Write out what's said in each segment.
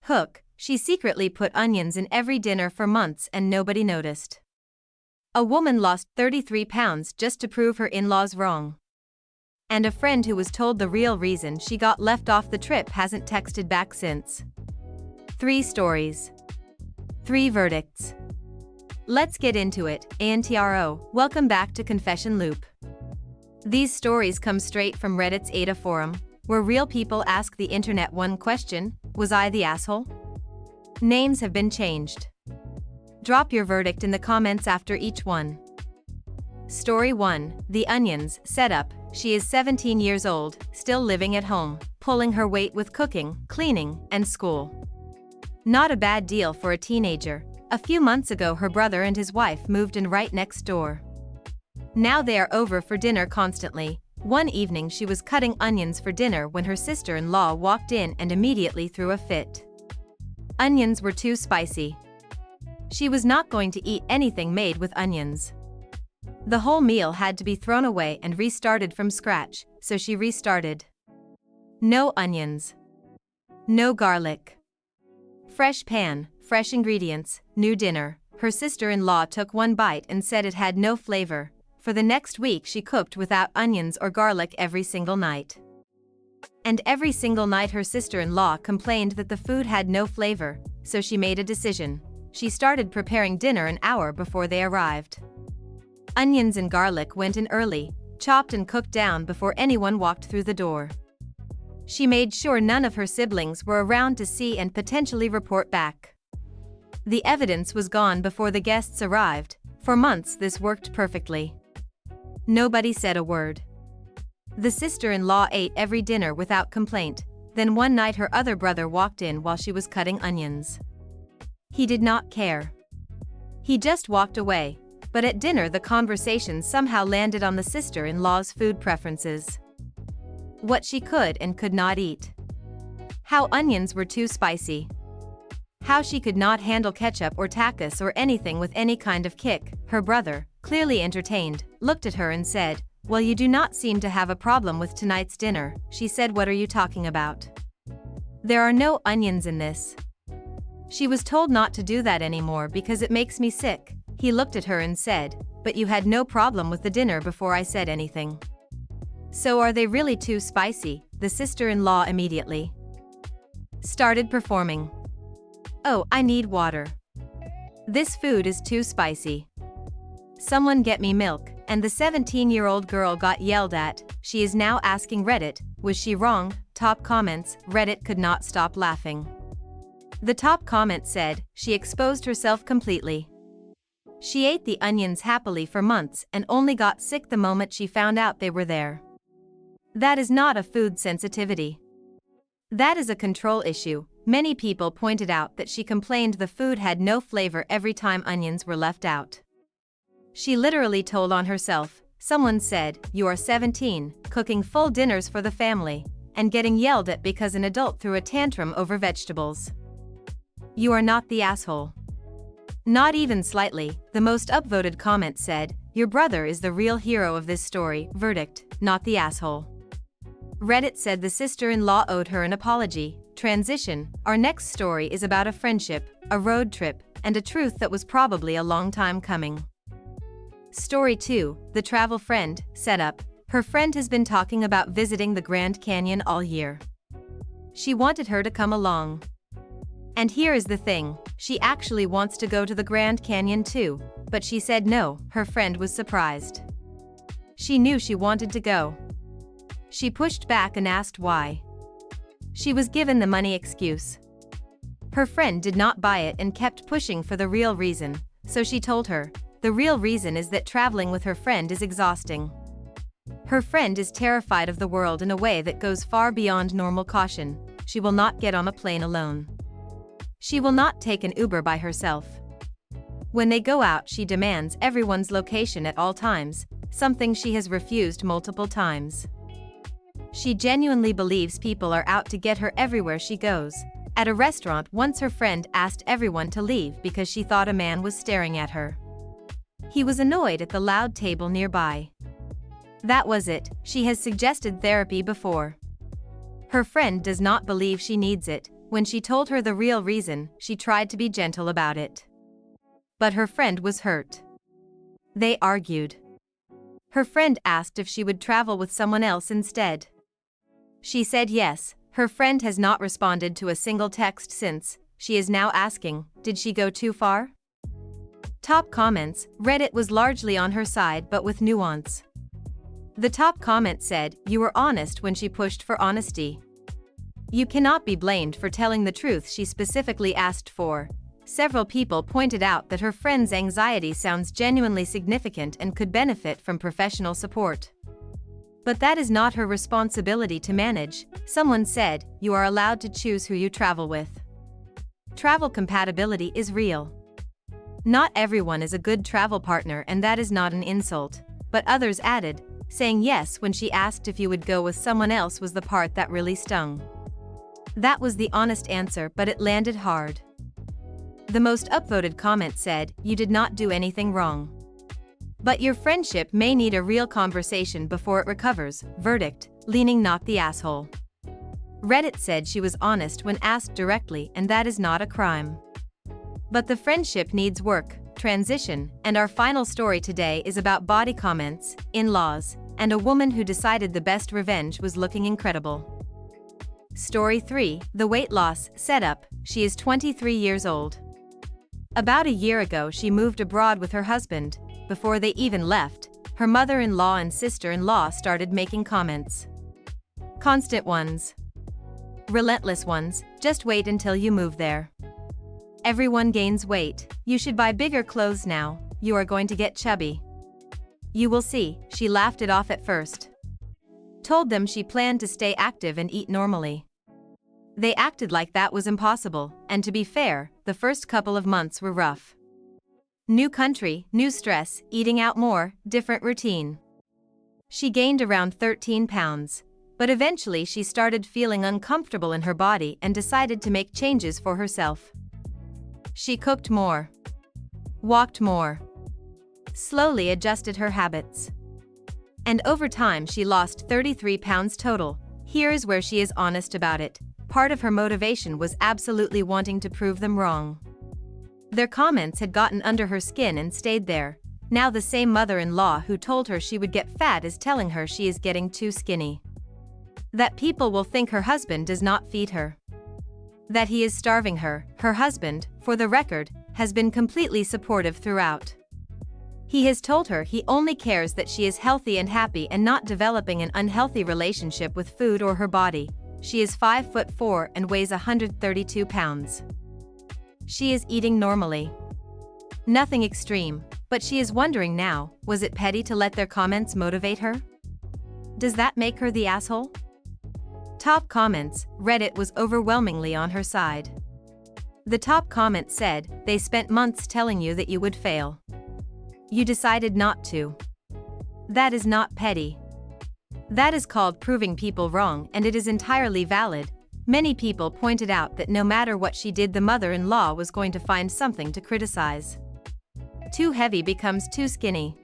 Hook, she secretly put onions in every dinner for months and nobody noticed. A woman lost 33 pounds just to prove her in-laws wrong. And a friend who was told the real reason she got left off the trip hasn't texted back since. 3 stories. 3 verdicts. Let's get into it. AITA, welcome back to Confession Loop. These stories come straight from Reddit's AITA forum, where real people ask the internet one question: was I the asshole? Names have been changed. Drop your verdict in the comments after each one. Story 1, The Onions Setup. She is 17 years old, still living at home, pulling her weight with cooking, cleaning, and school. Not a bad deal for a teenager. A few months ago her brother and his wife moved in right next door. Now they are over for dinner constantly. One evening she was cutting onions for dinner when her sister-in-law walked in and immediately threw a fit. Onions were too spicy. She was not going to eat anything made with onions. The whole meal had to be thrown away and restarted from scratch, so she restarted. No onions. No garlic. Fresh pan, fresh ingredients, new dinner. Her sister-in-law took one bite and said it had no flavor. For the next week she cooked without onions or garlic every single night. And every single night her sister-in-law complained that the food had no flavor, so she made a decision. She started preparing dinner an hour before they arrived. Onions and garlic went in early, chopped and cooked down before anyone walked through the door. She made sure none of her siblings were around to see and potentially report back. The evidence was gone before the guests arrived. For months this worked perfectly. Nobody said a word. The sister-in-law ate every dinner without complaint. Then one night her other brother walked in while she was cutting onions. He did not care. He just walked away, but at dinner the conversation somehow landed on the sister-in-law's food preferences. What she could and could not eat. How onions were too spicy. How she could not handle ketchup or tacos or anything with any kind of kick. Her brother, clearly entertained, looked at her and said, "Well, you do not seem to have a problem with tonight's dinner." She said, "What are you talking about? There are no onions in this." She was told not to do that anymore because it makes me sick. He looked at her and said, "But you had no problem with the dinner before I said anything. So are they really too spicy?" The sister-in-law immediately started performing. "Oh, I need water. This food is too spicy. Someone get me milk." And the 17-year-old girl got yelled at. She is now asking Reddit, was she wrong? Top comments, Reddit could not stop laughing. The top comment said, she exposed herself completely. She ate the onions happily for months and only got sick the moment she found out they were there. That is not a food sensitivity. That is a control issue. Many people pointed out that she complained the food had no flavor every time onions were left out. She literally told on herself. Someone said, "You are 17, cooking full dinners for the family, and getting yelled at because an adult threw a tantrum over vegetables. You are not the asshole." Not even slightly. The most upvoted comment said, "Your brother is the real hero of this story." Verdict, not the asshole. Reddit said the sister-in-law owed her an apology. Transition, our next story is about a friendship, a road trip, and a truth that was probably a long time coming. Story 2, The Travel Friend Setup. Her friend has been talking about visiting the Grand Canyon all year. She wanted her to come along. And here is the thing, she actually wants to go to the Grand Canyon too, but she said no. Her friend was surprised. She knew she wanted to go. She pushed back and asked why. She was given the money excuse. Her friend did not buy it and kept pushing for the real reason, so she told her, the real reason is that traveling with her friend is exhausting. Her friend is terrified of the world in a way that goes far beyond normal caution. She will not get on a plane alone. She will not take an Uber by herself. When they go out, she demands everyone's location at all times, something she has refused multiple times. She genuinely believes people are out to get her everywhere she goes. At a restaurant once her friend asked everyone to leave because she thought a man was staring at her. He was annoyed at the loud table nearby. That was it. She has suggested therapy before. Her friend does not believe she needs it. When she told her the real reason, she tried to be gentle about it. But her friend was hurt. They argued. Her friend asked if she would travel with someone else instead. She said yes. Her friend has not responded to a single text since. She is now asking, did she go too far? Top comments. Reddit was largely on her side but with nuance. The top comment said, "You were honest when she pushed for honesty. You cannot be blamed for telling the truth she specifically asked for." Several people pointed out that her friend's anxiety sounds genuinely significant and could benefit from professional support. But that is not her responsibility to manage. Someone said, "You are allowed to choose who you travel with." Travel compatibility is real. Not everyone is a good travel partner, and that is not an insult. But others added, saying yes when she asked if you would go with someone else was the part that really stung. That was the honest answer, but it landed hard. The most upvoted comment said, "You did not do anything wrong. But your friendship may need a real conversation before it recovers." Verdict, leaning not the asshole. Reddit said she was honest when asked directly, and that is not a crime. But the friendship needs work, transition, and our final story today is about body comments, in-laws, and a woman who decided the best revenge was looking incredible. Story 3, the weight loss setup. She is 23 years old. About a year ago she moved abroad with her husband. Before they even left, her mother-in-law and sister-in-law started making comments. Constant ones. Relentless ones, "Just wait until you move there. Everyone gains weight. You should buy bigger clothes now. You are going to get chubby. You will see." She laughed it off at first. Told them she planned to stay active and eat normally. They acted like that was impossible, and to be fair, the first couple of months were rough. New country, new stress, eating out more, different routine. She gained around 13 pounds. But eventually she started feeling uncomfortable in her body and decided to make changes for herself. She cooked more. Walked more. Slowly adjusted her habits. And over time she lost 33 pounds total. Here is where she is honest about it. Part of her motivation was absolutely wanting to prove them wrong. Their comments had gotten under her skin and stayed there. Now the same mother-in-law who told her she would get fat is telling her she is getting too skinny. That people will think her husband does not feed her. That he is starving her. Her husband, for the record, has been completely supportive throughout. He has told her he only cares that she is healthy and happy and not developing an unhealthy relationship with food or her body. She is 5'4" and weighs 132 pounds. She is eating normally. Nothing extreme, but she is wondering now, was it petty to let their comments motivate her? Does that make her the asshole? Top comments. Reddit was overwhelmingly on her side. The top comment said, "They spent months telling you that you would fail. You decided not to. That is not petty. That is called proving people wrong, and it is entirely valid." Many people pointed out that no matter what she did, the mother-in-law was going to find something to criticize. Too heavy becomes too skinny.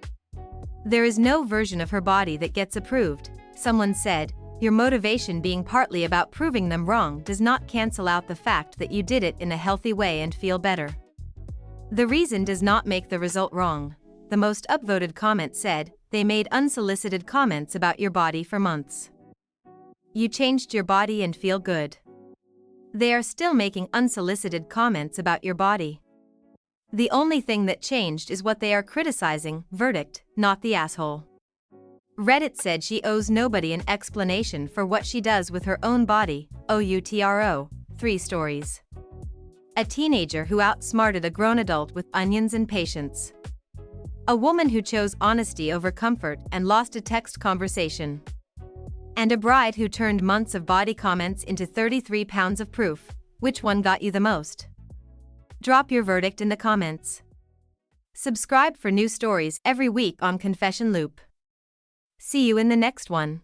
There is no version of her body that gets approved. Someone said, "Your motivation being partly about proving them wrong does not cancel out the fact that you did it in a healthy way and feel better. The reason does not make the result wrong." The most upvoted comment said, "They made unsolicited comments about your body for months. You changed your body and feel good. They are still making unsolicited comments about your body. The only thing that changed is what they are criticizing." Verdict, not the asshole. Reddit said she owes nobody an explanation for what she does with her own body. OUTRO, 3 stories. A teenager who outsmarted a grown adult with onions and patience. A woman who chose honesty over comfort and lost a text conversation. And a bride who turned months of body comments into 33 pounds of proof. Which one got you the most? Drop your verdict in the comments. Subscribe for new stories every week on Confession Loop. See you in the next one.